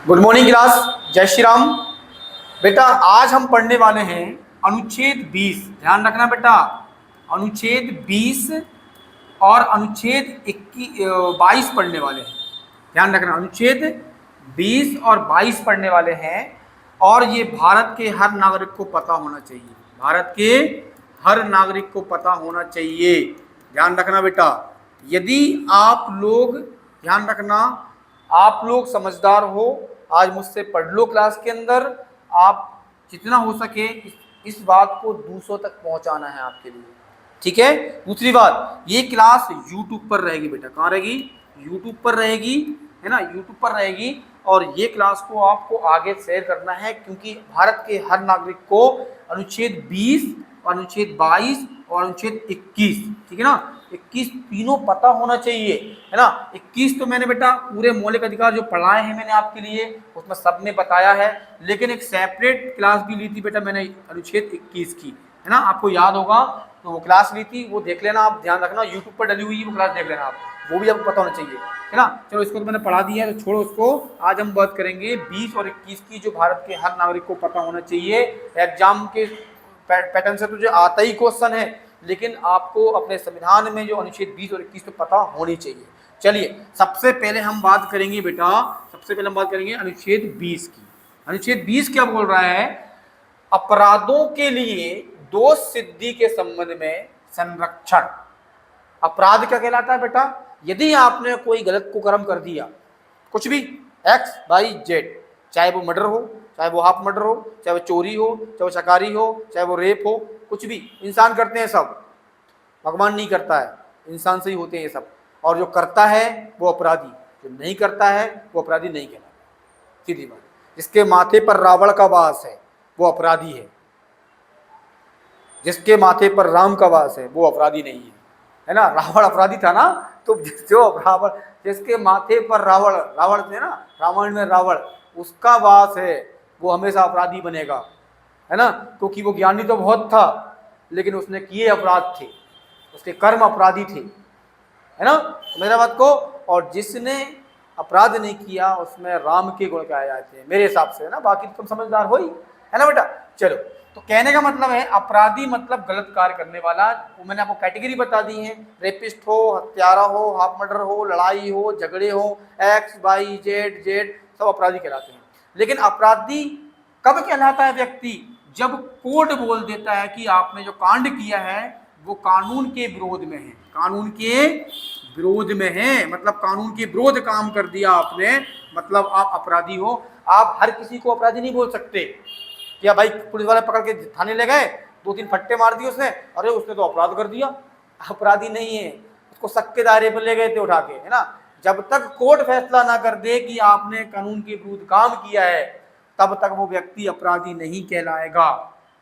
Good morning class, जय श्री राम। बेटा आज हम पढ़ने वाले हैं अनुच्छेद 20। ध्यान रखना बेटा, अनुच्छेद 20 और अनुच्छेद 22 पढ़ने वाले हैं। ध्यान रखना, अनुच्छेद 20 और 22 पढ़ने वाले हैं और ये भारत के हर नागरिक को पता होना चाहिए। भारत के हर नागरिक को पता होना चाहिए। ध्यान रखना बेटा, यदि आप लोग, ध्यान रखना, आप लोग समझदार हो, आज मुझसे पढ़ लो क्लास के अंदर। आप जितना हो सके इस बात को दूसरों तक पहुंचाना है आपके लिए, ठीक है। दूसरी बात, ये क्लास YouTube पर रहेगी बेटा। कहाँ रहेगी? YouTube पर रहेगी, है ना, YouTube पर रहेगी। और ये क्लास को आपको आगे शेयर करना है, क्योंकि भारत के हर नागरिक को अनुच्छेद 20 और अनुच्छेद 22 और अनुच्छेद 21, ठीक है ना, 21 तीनों पता होना चाहिए, है ना। 21 तो मैंने बेटा पूरे मौलिक अधिकार जो पढ़ाए हैं मैंने आपके लिए, उसमें सब में बताया है। लेकिन एक सेपरेट क्लास भी ली थी बेटा मैंने अनुच्छेद 21 की, है ना, आपको याद होगा। तो वो क्लास ली थी, वो देख लेना आप। ध्यान रखना, यूट्यूब पर डली हुई है वो क्लास, देख लेना आप, वो भी आपको पता होना चाहिए, है ना। चलो इसको तो मैंने पढ़ा दिया है, तो छोड़ो उसको। आज हम बात करेंगे 20 और 21 की, जो भारत के हर नागरिक को पता होना चाहिए। एग्जाम के पैटर्न से तुझे आता ही क्वेश्चन है, लेकिन आपको अपने संविधान में जो अनुच्छेद 20 और 21 तो पता होनी चाहिए। चलिए सबसे पहले हम बात करेंगे बेटा, सबसे पहले हम बात करेंगे अनुच्छेद 20 की। अनुच्छेद 20 क्या बोल रहा है? अपराधों के लिए दोष सिद्धि के संबंध में संरक्षण। अपराध क्या कहलाता है बेटा? यदि आपने कोई गलत कुकर्म कर दिया, कुछ भी एक्स वाई जेड, चाहे वो मर्डर हो, चाहे वो हाफ मर्डर हो, चाहे वो चोरी हो, चाहे वो शकारी हो, चाहे वो रेप हो, कुछ भी इंसान करते हैं सब, भगवान नहीं करता है, इंसान से ही होते हैं ये सब। और जो करता है वो अपराधी, जो नहीं करता है वो अपराधी नहीं कहलाता। सीधी बात। जिसके माथे पर रावण का वास है वो अपराधी है, जिसके माथे पर राम का वास है वो अपराधी नहीं है ना। रावण अपराधी था ना, तो जो रावण, जिसके माथे पर रावण थे ना, रामायण में रावण, उसका वास है, वो हमेशा अपराधी बनेगा, है ना। क्योंकि वो ज्ञानी तो बहुत था, लेकिन उसने किए अपराध थे, उसके कर्म अपराधी थे, है ना, मेरा बात को। और जिसने अपराध नहीं किया उसमें राम के गुण कहे जाते हैं मेरे हिसाब से, है ना। बाकी तुम समझदार हो ही, है ना बेटा। चलो, तो कहने का मतलब है अपराधी मतलब गलत कार्य करने वाला। वो मैंने आपको कैटेगरी बता दी है, रेपिस्ट हो, हत्यारा हो, हाफ मर्डर हो, लड़ाई हो, झगड़े हो, एक्स वाई जेड सब अपराधी कहलाते हैं। लेकिन अपराधी कब कहलाता है व्यक्ति? जब कोर्ट बोल देता है कि आपने जो कांड किया है वो कानून के विरोध में है, कानून के विरोध में है, मतलब कानून के विरोध काम कर दिया आपने, मतलब आप अपराधी हो। आप हर किसी को अपराधी नहीं बोल सकते। क्या भाई पुलिस वाले पकड़ के थाने ले गए, 2-3 फट्टे मार दिए उसने, अरे उसने तो अपराध कर दिया, अपराधी नहीं है, उसको शक के दायरे पर ले गए थे उठा के, है ना। जब तक कोर्ट फैसला ना कर दे कि आपने कानून के विरुद्ध काम किया है, तब तक वो व्यक्ति अपराधी नहीं कहलाएगा।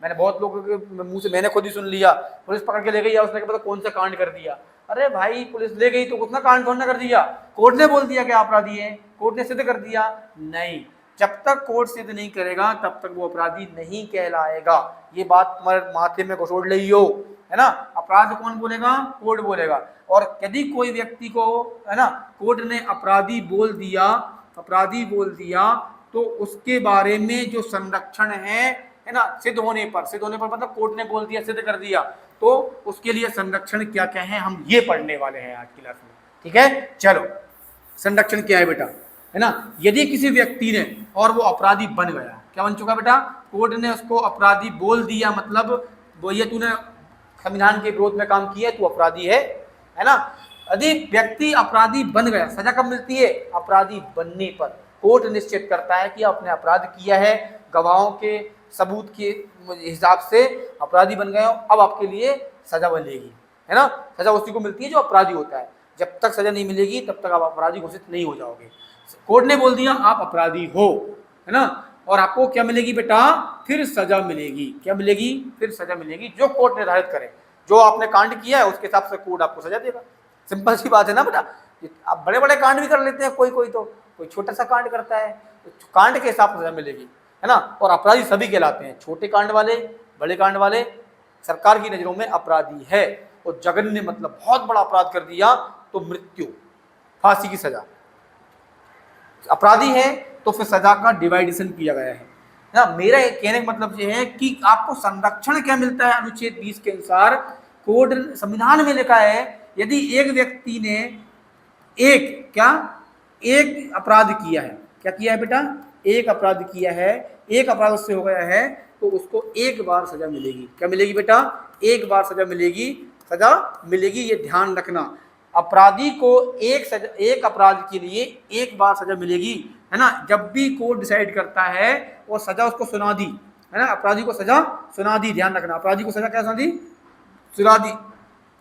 मैंने बहुत लोगों के मुंह से, मैंने खुद ही सुन लिया, पुलिस पकड़ के ले गई, उसने पता कौन सा कांड कर दिया। अरे भाई पुलिस ले गई तो उतना कांड थोड़ा कर दिया, कोर्ट ने बोल दिया कि अपराधी है, कोर्ट ने सिद्ध कर दिया नहीं। जब तक कोर्ट सिद्ध नहीं करेगा तब तक वो अपराधी नहीं कहलाएगा। ये बात तुम्हारे माथे में घुसोड़ ली हो, है ना। अपराध कौन बोलेगा? कोर्ट बोलेगा। और यदि कोई व्यक्ति को, है ना, कोर्ट ने अपराधी बोल दिया तो उसके बारे में जो संरक्षण है ना, सिद्ध होने पर मतलब कोर्ट ने बोल दिया, सिद्ध कर दिया, तो उसके लिए संरक्षण क्या क्या है हम ये पढ़ने वाले हैं आज की क्लास में, ठीक है। चलो, संरक्षण क्या है बेटा, है ना। यदि किसी व्यक्ति ने, और वो अपराधी बन गया, क्या बन चुका बेटा? कोर्ट ने उसको अपराधी बोल दिया, मतलब वो ये तूने संविधान के विरोध में काम किया, तू अपराधी है ना। यदि व्यक्ति अपराधी बन गया, सजा कब मिलती है? अपराधी बनने पर। कोर्ट निश्चित करता है कि आपने अपराध किया है, गवाहों के सबूत के हिसाब से अपराधी बन गए हो, अब आपके लिए सजा मिलेगी, है ना। सजा उसी को मिलती है जो अपराधी होता है। जब तक सजा नहीं मिलेगी तब तक आप अपराधी घोषित नहीं हो जाओगे। कोर्ट ने बोल दिया आप अपराधी हो, है ना, और आपको क्या मिलेगी बेटा? फिर सजा मिलेगी। क्या मिलेगी? फिर सजा मिलेगी, जो कोर्ट निर्धारित करे। जो आपने कांड किया है उसके हिसाब से कोर्ट आपको सजा देगा। सिंपल सी बात है ना बेटा। आप बड़े बड़े कांड भी कर लेते हैं, कोई छोटा सा कांड करता है, तो कांड के हिसाब से सजा मिलेगी, है ना। और अपराधी सभी कहलाते हैं, छोटे कांड वाले, बड़े कांड वाले, सरकार की नजरों में अपराधी है। और जघन्य मतलब बहुत बड़ा अपराध कर दिया तो मृत्यु, फांसी की सजा। अपराधी है तो फिर सजा का डिवाइडेशन किया गया है ना। मेरा एक कहने का मतलब ये है कि आपको संरक्षण क्या मिलता है अनुच्छेद 20 के अनुसार। कोड संविधान में लिखा है यदि एक व्यक्ति ने एक अपराध किया है, क्या किया है बेटा, एक अपराध किया है, एक अपराध उससे हो गया है, तो उसको एक बार सजा मिलेगी। क्या मिलेगी बेटा, एक बार सजा मिलेगी, ये ध्यान रखना। अपराधी को एक अपराध के लिए एक बार सजा मिलेगी, है ना। जब भी कोर्ट डिसाइड करता है वो सजा उसको सुना दी, है ना, अपराधी को सजा सुना दी, ध्यान रखना, अपराधी को सजा क्या सुना दी, सुना दी,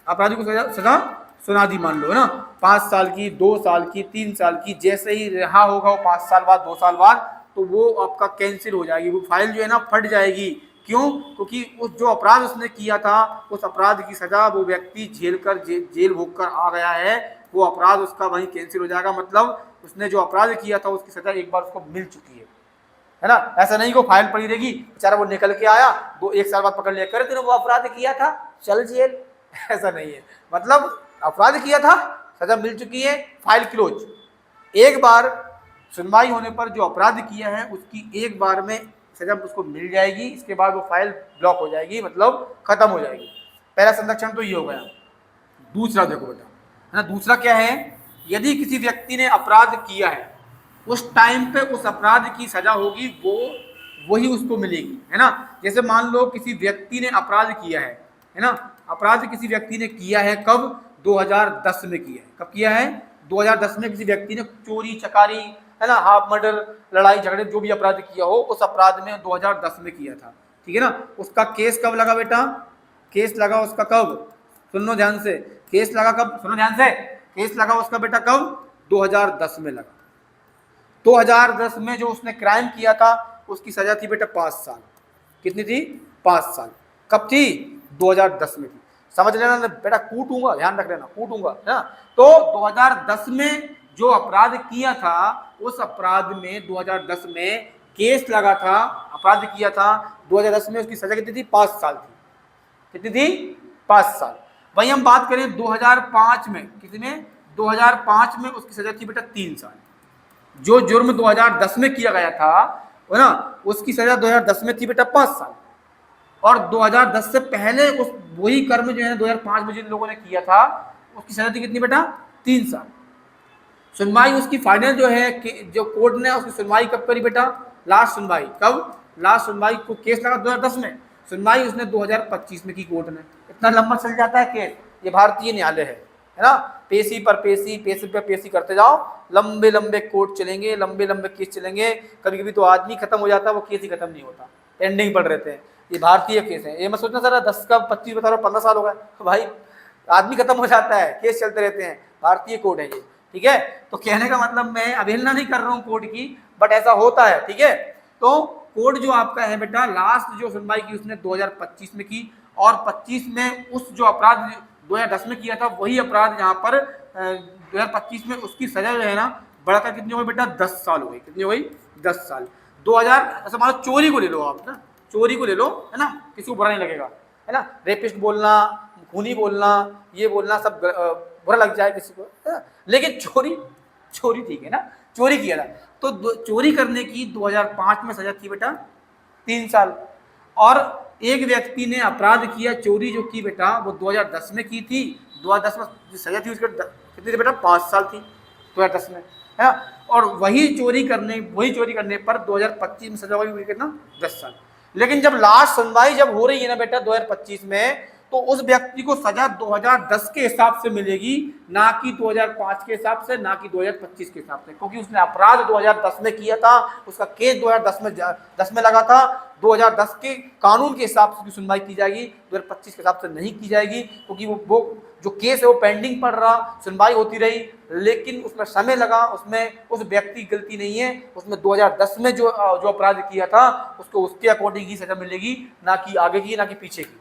अपराधी को सजा सुना दी, मान लो, है ना, 5 साल की, 2 साल की, 3 साल की, जैसे ही रहा होगा वो 5 साल बाद, 2 साल बाद, तो वो आपका कैंसिल हो जाएगी, वो फाइल जो है ना फट जाएगी। क्यों, क्योंकि उस जो अपराध उसने किया था उस अपराध की सजा वो व्यक्ति जेल भोग कर आ गया है, वो अपराध उसका वहीं कैंसिल हो जाएगा। मतलब उसने जो अपराध किया था उसकी सजा एक बार उसको मिल चुकी है ना। ऐसा नहीं को फाइल पड़ी रहेगी, बेचारा वो निकल के आया 1 साल बाद पकड़ लिया, करे तूने वो अपराध किया था, चल जेल। ऐसा नहीं है, मतलब अपराध किया था, सजा मिल चुकी है, फाइल क्लोज। एक बार सुनवाई होने पर जो अपराध किया है उसकी एक बार में सजा उसको मिल जाएगी, इसके बाद वो फाइल ब्लॉक हो जाएगी, मतलब खत्म हो जाएगी। पहला संरक्षण तो ये हो गया। दूसरा देखो बेटा, है ना, दूसरा क्या है, यदि किसी व्यक्ति ने अपराध किया है उस टाइम पे उस अपराध की सजा होगी वो वही उसको मिलेगी, है ना। जैसे मान लो किसी व्यक्ति ने अपराध किया है ना, अपराध किसी व्यक्ति ने किया है, कब, 2010 में किया है। कब किया है, 2010 में किसी व्यक्ति ने चोरी चकारी, है ना, हाफ मर्डर, लड़ाई झगड़े, जो भी अपराध किया हो उस अपराध में 2010 में किया था, ठीक है ना। उसका केस कब लगा बेटा, केस लगा उसका कब, सुन लो ध्यान से, केस लगा कब, सुनो ध्यान से, केस लगा उसका बेटा कब, 2010 में लगा। 2010 में जो उसने क्राइम किया था उसकी सजा थी बेटा 5 साल। कितनी थी, 5 साल। कब थी, 2010 में थी। समझ लेना बेटा, कूटूंगा, ध्यान रख लेना, कूटूंगा, है ना। तो 2010 में जो अपराध किया था उस अपराध में 2010 में केस लगा था, अपराध किया था 2010 में, उसकी सजा कितनी थी, 5 साल थी। कितनी थी, 5 साल। वही हम बात करें 2005 में, कितने, 2005 में उसकी सजा थी बेटा 3 साल। जो जुर्म 2010 में किया गया था, है ना, उसकी सजा 2010 में थी बेटा 5 साल। और 2010 से पहले उस वही कर्म जो है 2005 में जिन लोगों ने किया था उसकी सजा थी कितनी बेटा, 3 साल। सुनवाई उसकी फाइनल जो है कि जो कोर्ट ने उसकी सुनवाई कब करी बेटा, लास्ट सुनवाई कब, लास्ट सुनवाई को केस लगा 2010 में, सुनवाई उसने 2025 में की कोर्ट ने। इतना लंबा चल जाता है केस, ये भारतीय न्यायालय है ना। पेशी पर पेशी, पेशी पर पेशी करते जाओ, लंबे लंबे कोर्ट चलेंगे, लंबे लंबे केस चलेंगे, कभी कभी तो आदमी खत्म हो जाता है, वो केस ही खत्म नहीं होता, एंडिंग पड़ रहते हैं। ये भारतीय केस है, ये मैं सोचना सर 10 का 25 बता रहा हूँ, 15 साल हो गए भाई, आदमी खत्म हो जाता है, केस चलते रहते हैं, भारतीय कोर्ट है ये, ठीक है। तो कहने का मतलब मैं अवहेलना नहीं कर रहा हूँ कोर्ट की, बट ऐसा होता है, ठीक है। तो कोर्ट जो आपका है बेटा, लास्ट जो सुनवाई की उसने 2025 में की, और 25 में उस जो अपराध 2010 में किया था वही अपराध यहाँ पर 2025 में उसकी सजा जो है ना बढ़कर कितनी हो गई बेटा, 10 साल हो गई। कितनी हो गई, 10 साल। 2000 ऐसा मान लो चोरी को ले लो आप ना, चोरी को ले लो, है ना, किसी को बुरा नहीं लगेगा, है ना, रेपिस्ट बोलना, खूनी बोलना, ये बोलना सब बुरा लग जाए किसी को, है ना? लेकिन चोरी ठीक है ना, चोरी किया था तो चोरी करने की 2005 में सजा थी बेटा 3 साल। और एक व्यक्ति ने अपराध किया, चोरी जो की बेटा वो 2010 में की थी, 2010 में सजा थी उसके कितनी थी बेटा, 5 साल थी 2010 में, है ना। और वही चोरी करने पर 2025 में सजा हुई कितना, 10 साल। लेकिन जब लास्ट सुनवाई जब हो रही है ना बेटा 2025 में, तो उस व्यक्ति को सजा 2010 के हिसाब से मिलेगी, ना कि 2005 के हिसाब से, ना कि 2025 के हिसाब से, क्योंकि उसने अपराध 2010 में किया था, उसका केस 2010 में लगा था। 2010 के कानून के हिसाब से सुनवाई की जाएगी, 2025 के हिसाब से नहीं की जाएगी, क्योंकि वो जो केस है वो पेंडिंग पड़ रहा, सुनवाई होती रही, लेकिन उसमें समय लगा, उसमें उस व्यक्ति की गलती नहीं है, उसमें 2010 में जो अपराध किया था उसको उसके अकॉर्डिंग ही सजा मिलेगी, ना कि आगे की, ना कि पीछे की।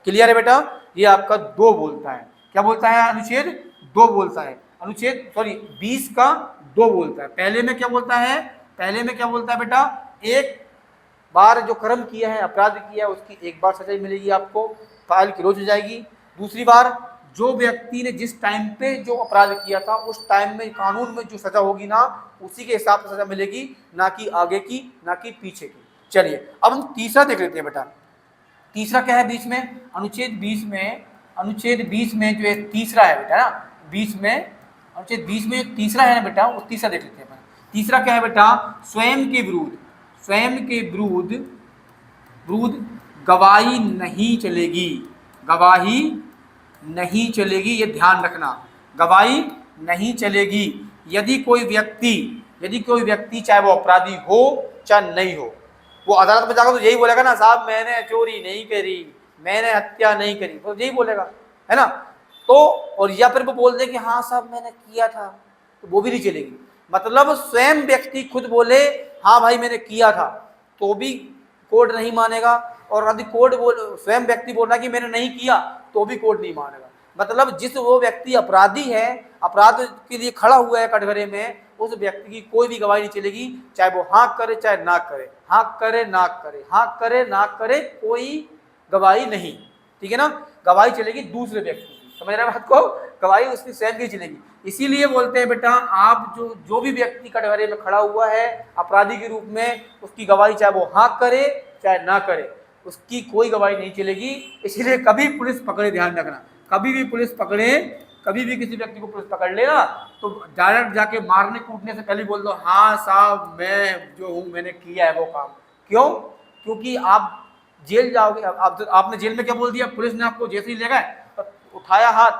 क्लियर है बेटा, ये आपका 2 बोलता है, क्या बोलता है, अनुच्छेद 2 बोलता है, अनुच्छेद 20 का 2 बोलता है। पहले में क्या बोलता है, पहले में क्या बोलता है बेटा, एक बार जो कर्म किया है, अपराध किया है, उसकी एक बार सजा मिलेगी आपको, फाइल क्लोज हो जाएगी। दूसरी बार जो व्यक्ति ने जिस टाइम पे जो अपराध किया था उस टाइम में कानून में जो सजा होगी ना उसी के हिसाब से सजा मिलेगी, ना कि आगे की ना कि पीछे की। चलिए अब हम तीसरा देख लेते हैं बेटा। तीसरा क्या है बीच में, अनुच्छेद 20 में, अनुच्छेद 20 में जो है तीसरा है बेटा ना, 20 में अनुच्छेद 20 में जो तीसरा है ना बेटा, वो तीसरा देख लेते हैं। तीसरा क्या है बेटा, स्वयं के विरुद्ध, स्वयं के विरुद्ध गवाही नहीं चलेगी, गवाही नहीं चलेगी, ये ध्यान रखना, गवाही नहीं चलेगी। यदि कोई व्यक्ति चाहे वो अपराधी हो चाहे नहीं हो, वो अदालत में जाकर तो यही बोलेगा ना, साहब मैंने चोरी नहीं करी, मैंने हत्या नहीं करी, तो यही बोलेगा, है ना। तो और या फिर वो बोल दे कि हाँ साहब मैंने किया था, तो वो भी नहीं चलेगी। मतलब स्वयं व्यक्ति खुद बोले हाँ भाई मैंने किया था, तो भी कोर्ट नहीं मानेगा, और यदि स्वयं व्यक्ति बोल रहा है कि मैंने नहीं किया, तो भी कोर्ट नहीं मानेगा। मतलब जिस वो व्यक्ति अपराधी है, अपराध के लिए खड़ा हुआ है कटघरे में, उस व्यक्ति की कोई भी गवाही नहीं चलेगी, चाहे वो हाँ करे चाहे ना करे, हाँ करे ना करे, हाँ करे ना करे, कोई गवाही नहीं, ठीक है ना। गवाही चलेगी दूसरे व्यक्ति की, समझ रहे हैं बात को, गवाही उसकी स्वयं की चलेगी। इसीलिए बोलते हैं बेटा, आप जो भी व्यक्ति कटघरे में खड़ा हुआ है अपराधी के रूप में, उसकी गवाही चाहे वो हाँ करे चाहे ना करे, उसकी कोई गवाही नहीं चलेगी। इसीलिए कभी पुलिस पकड़े, ध्यान रखना, कभी भी पुलिस पकड़े, कभी भी किसी व्यक्ति को पुलिस पकड़ ले ना, तो डायरेक्ट जाके मारने कूटने से पहले बोल दो हाँ साहब मैं जो हूँ मैंने किया है वो काम। क्यों? क्योंकि आप जेल जाओगे। आपने जेल में क्या बोल दिया, पुलिस ने आपको जैसे ही ले गए तो उठाया हाथ,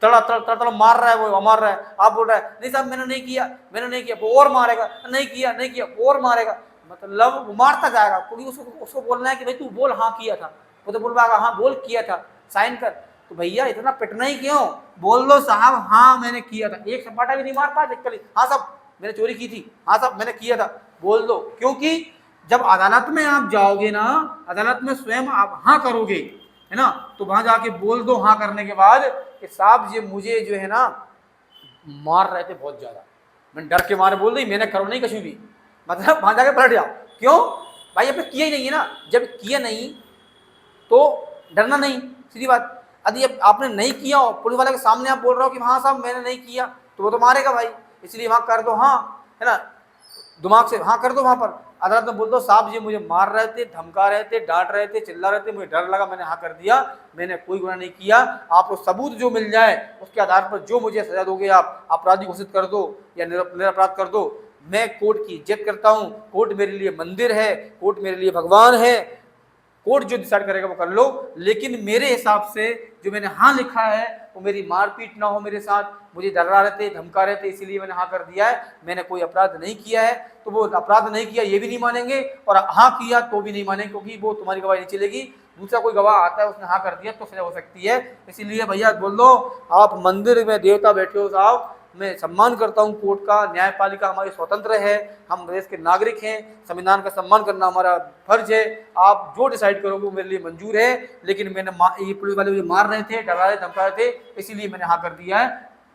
तड़ मार रहा है, वो मार रहा है, आप बोल रहे हैं नहीं साहब मैंने नहीं किया, मैंने नहीं किया, वो और मारेगा, नहीं किया वो और मारेगा। मतलब वो मारता जाएगा, क्योंकि उसको बोलना है कि भाई तू बोल हाँ किया था, वो तो बोल पाएगा हाँ बोल किया था, साइन कर। तो भैया इतना पिटना ही क्यों, बोल दो साहब हाँ मैंने किया था, एक सपाटा भी नहीं मार पाए कल, हाँ साहब मैंने चोरी की थी, हाँ साहब मैंने किया था, बोल दो। क्योंकि जब अदालत में आप जाओगे ना, अदालत में स्वयं आप हाँ करोगे, है ना, तो वहां जाके बोल दो हाँ करने के बाद कि साहब ये मुझे जो है ना मार रहे थे बहुत ज्यादा, मैंने डर के मारे बोल दी, मैंने करो नहीं कहीं भी, मतलब वहां जाके पलट जाओ। क्यों भाई, आपने किया ही नहीं है ना, जब किया नहीं तो डरना नहीं, सीधी बात। यदि आपने नहीं किया और पुलिस वाले के सामने आप बोल रहे हो कि हाँ साहब मैंने नहीं किया, तो वो तो मारेगा भाई, इसलिए वहां कर दो हाँ, है ना, दिमाग से हाँ कर दो। वहां पर अदालत में बोल दो साहब ये मुझे मार रहे थे, धमका रहे थे, डांट रहे थे, चिल्ला रहे थे, मुझे डर लगा, मैंने हाँ कर दिया, मैंने कोई गुनाह नहीं किया। आपको सबूत जो मिल जाए उसके आधार पर जो मुझे सजा दोगे आप अपराधी घोषित कर दो या निरपराध कर दो। मैं कोर्ट की इज्जत करता हूँ, कोर्ट मेरे लिए मंदिर है, कोर्ट मेरे लिए भगवान है, कोर्ट जो डिसाइड करेगा वो कर लो। लेकिन मेरे हिसाब से जो मैंने हाँ लिखा है वो मेरी मारपीट ना हो मेरे साथ, मुझे डरा रहे थे, धमका रहे थे, इसीलिए मैंने हाँ कर दिया है, मैंने कोई अपराध नहीं किया है। तो वो अपराध नहीं किया ये भी नहीं मानेंगे, और हाँ किया तो भी नहीं मानेंगे, क्योंकि वो तुम्हारी गवाही नहीं चलेगी। दूसरा कोई गवाह आता है उसने हाँ कर दिया तो सजा हो सकती है। इसीलिए भैया बोल दो, आप मंदिर में देवता बैठे हो साहब, मैं सम्मान करता हूँ कोर्ट का, न्यायपालिका हमारी स्वतंत्र है, हम देश के नागरिक हैं, संविधान का सम्मान करना हमारा फर्ज है, आप जो डिसाइड करोगे वो मेरे लिए मंजूर है। लेकिन मैंने ये पुलिस वाले मुझे मार रहे थे, डरा रहे, धमका रहे थे, इसीलिए मैंने हाँ कर दिया है।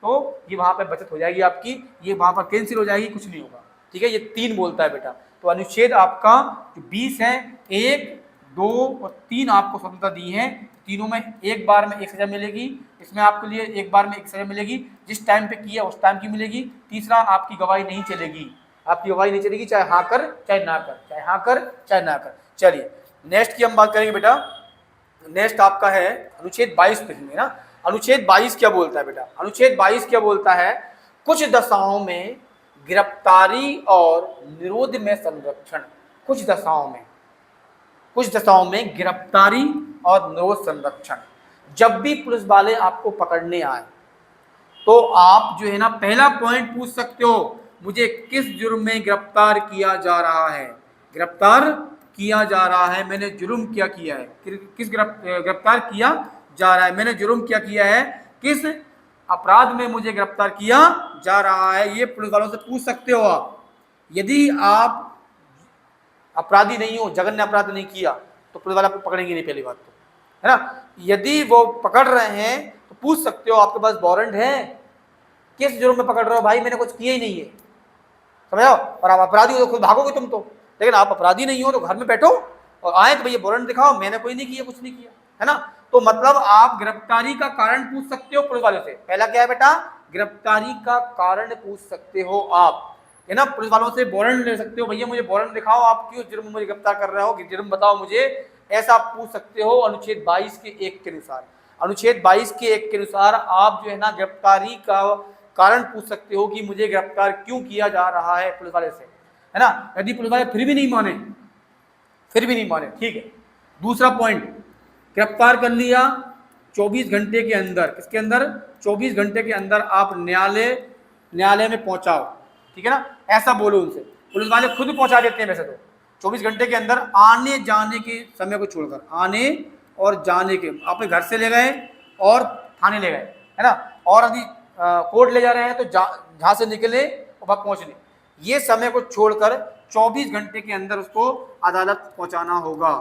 तो ये वहाँ पर बचत हो जाएगी आपकी, ये वहाँ पर कैंसिल हो जाएगी, कुछ नहीं होगा, ठीक है। ये 3 बोलता है बेटा। तो अनुच्छेद आपका जो 20 है, 1, 2 और 3 आपको स्वतंत्रता दी है, तीनों में एक बार में एक सजा मिलेगी, इसमें आपके लिए एक बार में एक सजा मिलेगी, जिस टाइम पे किया उस टाइम की मिलेगी। तीसरा, आपकी गवाही नहीं चलेगी, आपकी गवाही नहीं चलेगी, चाहे हाँ कर चाहे ना कर, चाहे हाँ कर चाहे ना कर। चलिए नेक्स्ट की हम बात करेंगे बेटा। नेक्स्ट आपका है अनुच्छेद 22 में ना। अनुच्छेद 22 क्या बोलता है बेटा, अनुच्छेद 22 क्या बोलता है, कुछ दशाओं में गिरफ्तारी और निरोध में संरक्षण। कुछ दशाओं में गिरफ्तारी और निरोध संरक्षण। जब भी पुलिस वाले आपको पकड़ने आए तो आप जो है ना पहला पॉइंट पूछ सकते हो, मुझे किस जुर्म में गिरफ्तार किया जा रहा है, गिरफ्तार किया जा रहा है, मैंने जुर्म क्या किया है, किस गिरफ्तार किया जा रहा है, मैंने जुर्म क्या किया है, किस अपराध में मुझे गिरफ्तार किया जा रहा है, ये पुलिस वालों से पूछ सकते हो आप। यदि आप अपराधी नहीं हो, जघन्य अपराध नहीं किया, तो पुलिस वाला आपको पकड़ेंगे नहीं, पहली बात तो, है ना। यदि वो पकड़ रहे हैं तो पूछ सकते हो, आपके पास वारंट है, किस जुर्म में पकड़ रहे हो भाई, मैंने कुछ किया ही नहीं है, समझो। और आप अपराधी हो तो खुद भागोगे तुम तो, लेकिन आप अपराधी नहीं हो तो घर में बैठो और आए तो भैया वारंट दिखाओ, मैंने कोई नहीं किया, कुछ नहीं किया, है ना। तो मतलब आप गिरफ्तारी का कारण पूछ सकते हो पुलिस वालों से। पहला क्या है बेटा, गिरफ्तारी का कारण पूछ सकते हो आप, है ना। पुलिस वालों से वारंट ले सकते हो, भैया मुझे वारंट दिखाओ, आप क्यों जुर्म मुझे गिरफ्तार कर रहे हो, जुर्म बताओ मुझे, ऐसा आप पूछ सकते हो अनुच्छेद 22 के 1 के अनुसार। अनुच्छेद 22 के 1 के अनुसार आप जो है ना गिरफ्तारी का कारण पूछ सकते हो कि मुझे गिरफ्तार क्यों किया जा रहा है पुलिस वाले से, है ना। यदि पुलिस वाले फिर भी नहीं माने, ठीक है। दूसरा पॉइंट, गिरफ्तार कर लिया 24 घंटे के अंदर, किसके अंदर, 24 घंटे के अंदर आप न्यायालय में पहुंचाओ, ठीक है ना। ऐसा बोलो उनसे, पुलिस वाले खुद पहुंचा देते हैं वैसे तो, 24 घंटे के अंदर आने जाने के समय को छोड़कर, आने और जाने के, अपने घर से ले गए और थाने ले गए, है ना, और यदि कोर्ट ले जा रहे हैं तो जहां से निकले और वहां पहुंचने, ये समय को छोड़कर 24 घंटे के अंदर उसको अदालत पहुंचाना होगा।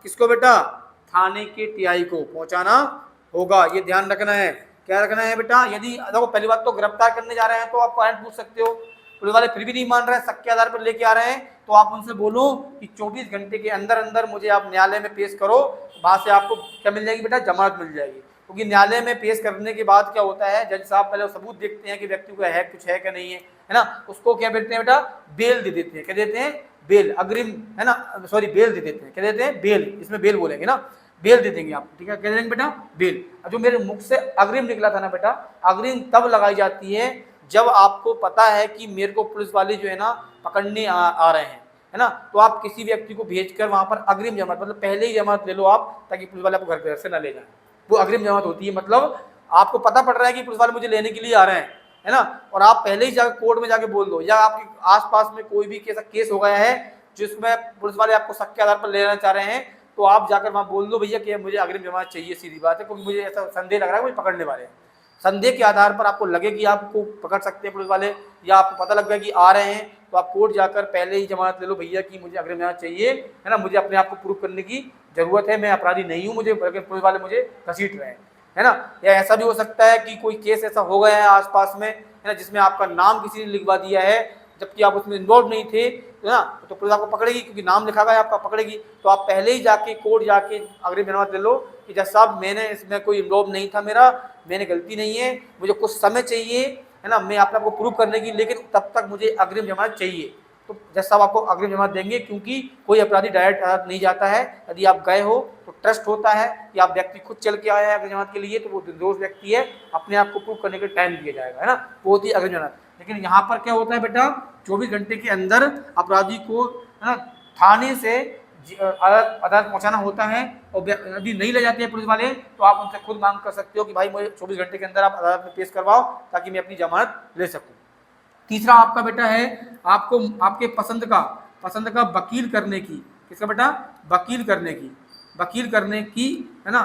किसको बेटा, थाने के टीआई को पहुंचाना होगा, ये ध्यान रखना है। क्या रखना है बेटा, यदि देखो पहली बात तो गिरफ्तार करने जा रहे हैं तो आप कारण पूछ सकते हो, पुलिस वाले फिर भी नहीं मान रहे हैं, शक के आधार पर लेके आ रहे हैं, तो आप उनसे बोलो कि 24 घंटे के अंदर अंदर मुझे आप न्यायालय में पेश करो, वहां से आपको क्या मिल जाएगी बेटा, जमानत मिल जाएगी। क्योंकि न्यायालय में पेश करने के बाद क्या होता है, जज साहब पहले सबूत देखते हैं कि व्यक्ति को है कुछ है क्या नहीं है ना, उसको क्या देते हैं बेटा, बेल दे देते हैं। क्या देते हैं, बेल, अग्रिम, है ना, सॉरी बेल दे देते हैं। क्या देते हैं, बेल, इसमें बेल बोलेंगे ना, बेल दे देंगे आप, ठीक है। क्या देंगे बेटा, बेल। जो मेरे मुख से अग्रिम निकला था ना बेटा, अग्रिम तब लगाई जाती है जब आपको पता है कि मेरे को पुलिस वाले जो है ना पकड़ने आ रहे हैं, है ना, तो आप किसी व्यक्ति को भेजकर वहां पर अग्रिम जमानत, मतलब पहले ही जमानत ले लो आप, ताकि पुलिस वाले आपको घर से ना ले जाए। वो अग्रिम जमानत होती है, मतलब आपको पता पड़ रहा है कि पुलिस वाले मुझे लेने के लिए आ रहे हैं, है ना, और आप पहले ही जाकर कोर्ट में जाके बोल दो, या आपके आसपास में कोई भी ऐसा केस हो गया है जिसमें पुलिस वाले आपको शक के आधार पर लेना चाह रहे हैं, तो आप जाकर वहां बोल दो भैया कि मुझे अग्रिम जमानत चाहिए, सीधी बात है, क्योंकि मुझे ऐसा संदेह लग रहा है मुझे पकड़ने वाले हैं। संदेह के आधार पर आपको लगे कि आपको पकड़ सकते हैं पुलिस वाले, या आपको पता लग गया कि आ रहे हैं, तो आप कोर्ट जाकर पहले ही जमानत ले लो, भैया कि मुझे अग्रिम जमानत चाहिए, है ना, मुझे अपने आप को प्रूव करने की जरूरत है, मैं अपराधी नहीं हूँ, मुझे पुलिस वाले मुझे घसीट रहे हैं, है ना। या ऐसा भी हो सकता है कि कोई केस ऐसा हो गया है आसपास में, है ना, जिसमें आपका नाम किसी ने लिखवा दिया है जबकि आप उसमें इन्वॉल्व नहीं थे, है ना, तो पुलिस आपको पकड़ेगी, क्योंकि नाम लिखा गया है आपका, पकड़ेगी। तो आप पहले ही जाके कोर्ट जाके अग्रिम जमानत ले लो कि जज साहब मैंने इसमें कोई इन्वॉल्व नहीं था, मैंने गलती नहीं है, मुझे कुछ समय चाहिए, है ना, मैं अपने आपको प्रूव करने की, लेकिन तब तक मुझे अग्रिम जमानत चाहिए। तो जज साहब आपको अग्रिम जमानत देंगे, क्योंकि कोई अपराधी डायरेक्ट अदालत नहीं जाता है। यदि आप गए हो तो ट्रस्ट होता है कि आप व्यक्ति खुद चल के आया है अग्रिम जमानत के लिए, तो वो निर्दोष व्यक्ति है, अपने आप को प्रूव करने के टाइम दिया जाएगा, है ना, वो होती है अग्रिम जमानत। लेकिन यहाँ पर क्या होता है बेटा, 24 घंटे के अंदर अपराधी को, है ना, थाने से अदालत पहुंचाना होता है, और यदि नहीं ले जाते हैं पुलिस वाले तो आप उनसे खुद मांग कर सकते हो कि भाई मुझे 24 घंटे के अंदर आप अदालत में पेश करवाओ, ताकि मैं अपनी जमानत ले सकूं। तीसरा आपका बेटा है, आपको आपके पसंद का वकील करने की, किसका बेटा, वकील करने की, है ना,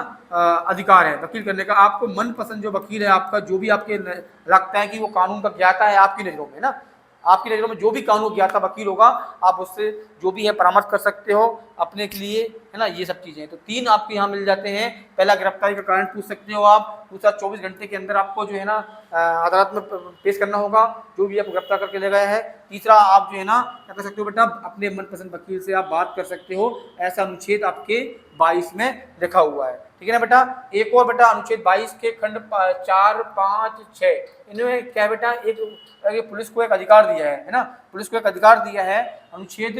अधिकार है वकील करने का। आपको मनपसंद जो वकील है आपका, जो भी आपके लगता है कि वो कानून का ज्ञाता है आपकी नज़रों में, ना, आपकी नज़रों में जो भी कानून ज्ञाता वकील होगा, आप उससे जो भी है परामर्श कर सकते हो अपने के लिए, है ना, ये सब चीज़ें। तो 3 आपके यहाँ मिल जाते हैं। पहला, गिरफ्तारी का कारण पूछ सकते हो आप। दूसरा, 24 घंटे के अंदर आपको जो है ना अदालत में पेश करना होगा जो भी आपको गिरफ्तार करके ले गया है। तीसरा, आप जो है ना क्या कर सकते हो बेटा, अपने मनपसंद वकील से आप बात कर सकते हो, ऐसा अनुच्छेद आपके 22 में लिखा हुआ है, ठीक है ना बेटा। एक और बेटा, अनुच्छेद 22 के खंड 4, 5, 6, इनमें क्या है बेटा, एक पुलिस को एक अधिकार दिया है ना, पुलिस को एक अधिकार दिया है अनुच्छेद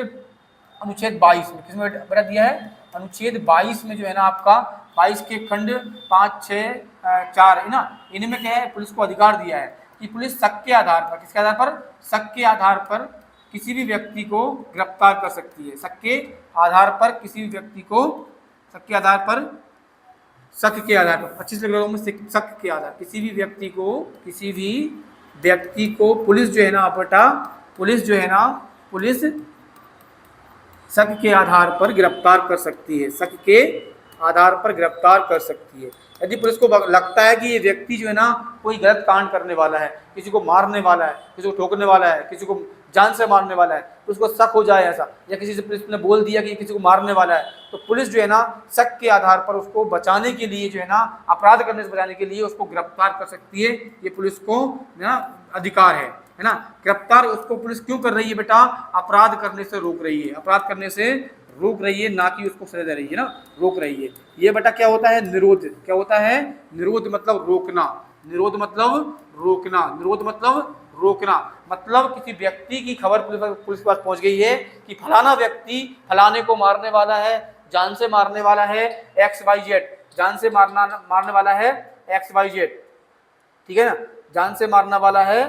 22 में। किसमें बेटा दिया है, अनुच्छेद 22 में जो है ना आपका 22 के खंड 5, 6, 4, है ना, इनमें क्या है, पुलिस को अधिकार दिया है कि पुलिस शक के आधार पर, किसके आधार पर, शक के आधार पर किसी भी व्यक्ति को गिरफ्तार कर सकती है। शक के आधार पर किसी भी व्यक्ति को, शक के आधार पर 25 लोगों में शक के आधार किसी भी व्यक्ति को पुलिस जो है ना बेटा, पुलिस शक के आधार पर गिरफ्तार कर सकती है, शक के आधार पर गिरफ्तार कर सकती है। यदि पुलिस को लगता है कि ये व्यक्ति जो है ना कोई गलत कांड करने वाला है, किसी को मारने वाला है, किसी को ठोकने वाला है, किसी को जान से मारने वाला है, तो उसको शक हो जाए ऐसा, या किसी से पुलिस ने बोल दिया कि किसी को मारने वाला है, तो पुलिस जो है ना शक के आधार पर उसको बचाने के लिए जो है ना, अपराध करने से बचाने के लिए उसको गिरफ्तार कर सकती है। ये पुलिस को ना अधिकार है ना। गिरफ्तार उसको पुलिस क्यों कर रही है बेटा, अपराध करने से रोक रही है, अपराध करने से रोक रही है, ना कि उसको सजा दे रही है ना, रोक रही है। ये बेटा क्या होता है, निरोध। क्या होता है, निरोध मतलब रोकना, निरोध मतलब रोकना, निरोध मतलब रोकना। मतलब किसी व्यक्ति की खबर पुलिस के पास पहुंच गई है कि फलाना व्यक्ति फलाने को मारने वाला है, जान से मारने वाला है, XYZ, जान से मारने वाला है XYZ, ठीक है ना, जान से मारने वाला है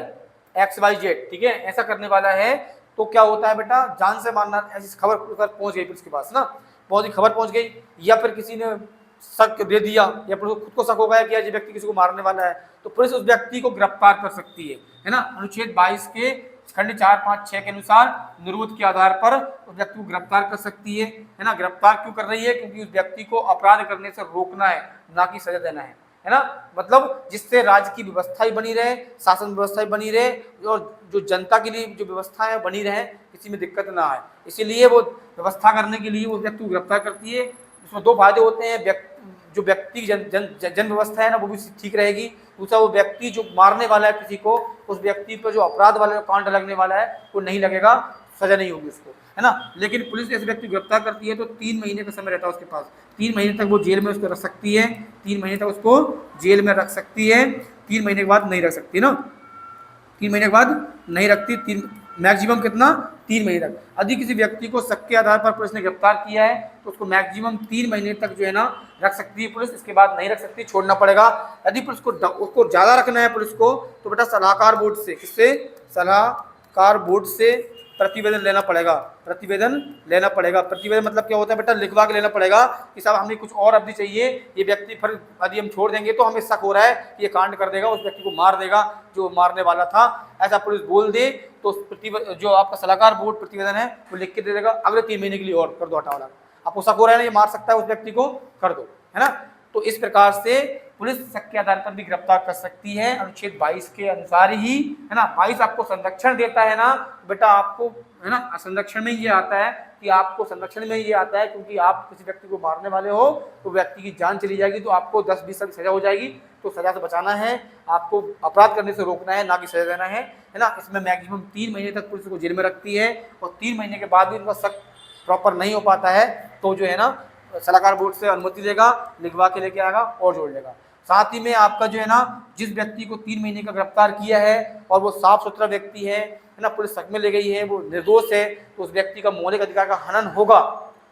XYZ, ठीक है, ऐसा करने वाला है। तो क्या होता है बेटा, जान से मारना, ऐसी खबर पहुंच गई पुलिस के पास ना, खबर पहुंच गई, या फिर किसी ने शक दे दिया, या फिर खुद को शक हो गया कि ये व्यक्ति किसी को मारने वाला है, तो पुलिस उस व्यक्ति को गिरफ्तार कर सकती है ना। अनुच्छेद 22 के खंड 4, 5, 6 के अनुसार निरोध के आधार पर उस व्यक्ति को गिरफ्तार कर सकती है ना। गिरफ्तार क्यों कर रही है, क्योंकि उस व्यक्ति को अपराध करने से रोकना है, ना कि सजा देना है ना। मतलब जिससे राज्य की व्यवस्था ही बनी रहे, शासन व्यवस्था ही बनी रहे, और जो जनता के लिए जो व्यवस्था है बनी रहे, किसी में दिक्कत ना आए, इसीलिए वो व्यवस्था करने के लिए उस व्यक्ति को गिरफ्तार करती है। उसमें दो फायदे होते हैं, जो व्यक्ति जन व्यवस्था है ना वो भी ठीक रहेगी, दूसरा वो व्यक्ति जो मारने वाला है किसी को, उस व्यक्ति पर जो अपराध वाला कांड लगने वाला है वो नहीं लगेगा, सजा नहीं होगी उसको, है ना। लेकिन पुलिस ऐसे व्यक्ति गिरफ्तार करती है तो 3 महीने का समय रहता है उसके पास, 3 महीने तक वो जेल में उसको रख सकती है, 3 महीने तक उसको जेल में रख सकती है, 3 महीने के बाद नहीं रख सकती ना, 3 महीने के बाद नहीं रखती, मैक्सिमम कितना, 3 महीने तक। यदि किसी व्यक्ति को शक के आधार पर पुलिस ने गिरफ्तार किया है तो उसको मैक्सिमम 3 महीने तक जो है ना रख सकती है पुलिस, इसके बाद नहीं रख सकती, छोड़ना पड़ेगा। यदि पुलिस को उसको ज़्यादा रखना है पुलिस को, तो बेटा सलाहकार बोर्ड से, किससे, सलाहकार बोर्ड से प्रतिवेदन लेना पड़ेगा, प्रतिवेदन लेना पड़ेगा। प्रतिवेदन मतलब क्या होता है बेटा, लिखवा के लेना पड़ेगा कि साहब हमें कुछ और अवधि चाहिए, ये व्यक्ति फिर यदि हम छोड़ देंगे तो हमें शक हो रहा है कि ये कांड कर देगा, उस व्यक्ति को मार देगा जो मारने वाला था, ऐसा पुलिस बोल दे तो जो आपका सलाहकार बोर्ड प्रतिवेदन है वो लिख के दे देगा, अगले 3 महीने के लिए और कर दो, हटाओ, आपको शक हो रहा है ना ये मार सकता है उस व्यक्ति को, कर दो, है ना। तो इस प्रकार से पुलिस शक के आधार पर भी गिरफ्तार कर सकती है, अनुच्छेद 22 के अनुसार ही, है ना। 22 आपको संरक्षण देता है ना बेटा, आपको, है ना, संरक्षण में ये आता है कि आपको संरक्षण में ये आता है, क्योंकि आप किसी व्यक्ति को मारने वाले हो तो व्यक्ति की जान चली जाएगी, तो आपको 10-20 साल की सजा हो जाएगी, तो सजा से बचाना है, आपको अपराध करने से रोकना है, ना कि सजा देना है ना। इसमें मैक्सिमम 3 महीने तक पुलिस को जेल में रखती है, और 3 महीने के बाद भी उनका शक प्रॉपर नहीं हो पाता है तो जो है ना सलाहकार बोर्ड से अनुमति देगा, लिखवा के लेके आएगा और जोड़ लेगा। साथ ही में आपका जो है ना, जिस व्यक्ति को 3 महीने का गिरफ्तार किया है और वो साफ सुथरा व्यक्ति है ना, पुलिस शक में ले गई है, वो निर्दोष है, तो उस व्यक्ति का मौलिक अधिकार का हनन होगा,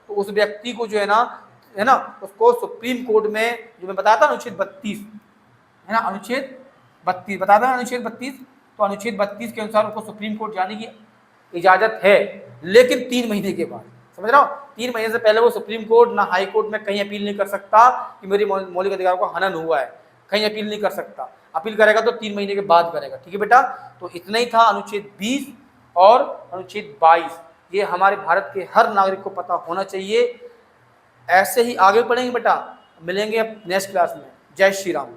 तो उस व्यक्ति को जो है ना, उसको सुप्रीम कोर्ट में, जो मैं बताता अनुच्छेद 32, है ना, अनुच्छेद 32 बताता अनुच्छेद 32, तो अनुच्छेद 32 के अनुसार उसको सुप्रीम कोर्ट जाने की इजाजत है, लेकिन 3 महीने के बाद, समझ रहा हो, 3 महीने से पहले वो सुप्रीम कोर्ट ना हाई कोर्ट में कहीं अपील नहीं कर सकता कि मेरी मौलिक अधिकार को हनन हुआ है, कहीं अपील नहीं कर सकता। अपील करेगा तो 3 महीने के बाद करेगा, ठीक है बेटा। तो इतना ही था अनुच्छेद 20 और अनुच्छेद 22, ये हमारे भारत के हर नागरिक को पता होना चाहिए। ऐसे ही आगे पढ़ेंगे बेटा, मिलेंगे अब नेक्स्ट क्लास में। जय श्री राम।